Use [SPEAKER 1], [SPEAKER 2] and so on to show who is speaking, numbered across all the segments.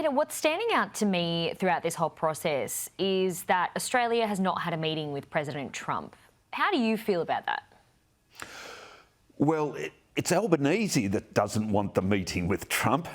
[SPEAKER 1] Peter, what's standing out to me throughout this whole process is that Australia has not had a meeting with President Trump. How do you feel about that?
[SPEAKER 2] Well, it's Albanese that doesn't want the meeting with Trump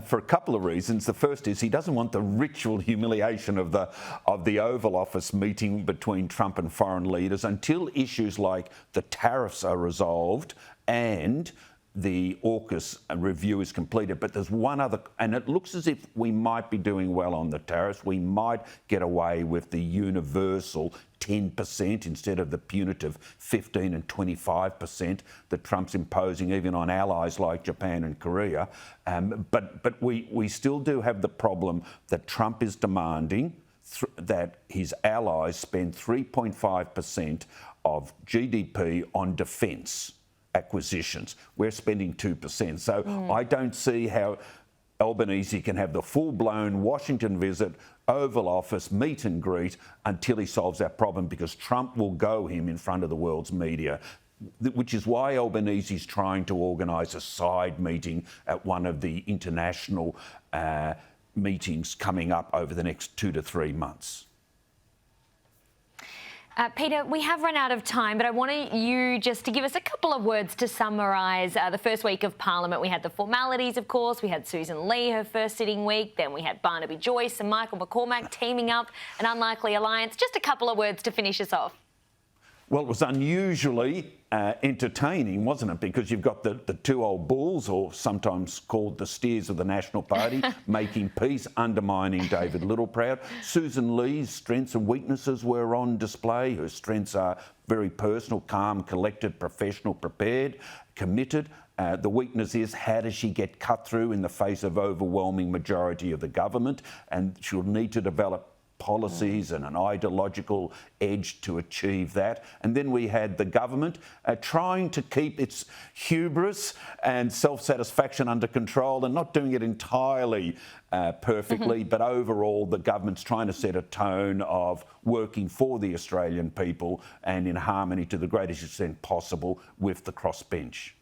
[SPEAKER 2] for a couple of reasons. The first is he doesn't want the ritual humiliation of the Oval Office meeting between Trump and foreign leaders until issues like the tariffs are resolved and the AUKUS review is completed. But there's one other, and it looks as if we might be doing well on the tariffs. We might get away with the universal 10% instead of the punitive 15 and 25% that Trump's imposing even on allies like Japan and Korea. But we still do have the problem that Trump is demanding that his allies spend 3.5% of GDP on defence acquisitions. We're spending 2%. So I don't see how Albanese can have the full-blown Washington visit, Oval Office, meet and greet until he solves that problem, because Trump will go him in front of the world's media, which is why Albanese is trying to organise a side meeting at one of the international meetings coming up over the next 2 to 3 months.
[SPEAKER 1] Peter, we have run out of time, but I wanted you just to give us a couple of words to summarise the first week of Parliament. We had the formalities, of course. We had Susan Lee, her first sitting week. Then we had Barnaby Joyce and Michael McCormack teaming up, an unlikely alliance. Just a couple of words to finish us off.
[SPEAKER 2] Well, it was unusually entertaining, wasn't it? Because you've got the two old bulls, or sometimes called the steers of the National Party, making peace, undermining David Littleproud. Susan Lee's strengths and weaknesses were on display. Her strengths are very personal, calm, collected, professional, prepared, committed. The weakness is, how does she get cut through in the face of overwhelming majority of the government? And she'll need to develop policies and an ideological edge to achieve that. And then we had the government trying to keep its hubris and self-satisfaction under control, and not doing it entirely perfectly, but overall the government's trying to set a tone of working for the Australian people and in harmony to the greatest extent possible with the crossbench.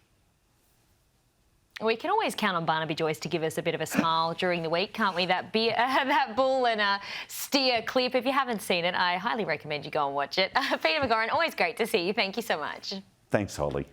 [SPEAKER 1] We can always count on Barnaby Joyce to give us a bit of a smile during the week, can't we? That bull and steer clip. If you haven't seen it, I highly recommend you go and watch it. Peter McGauran, always great to see you. Thank you so much.
[SPEAKER 2] Thanks, Holly.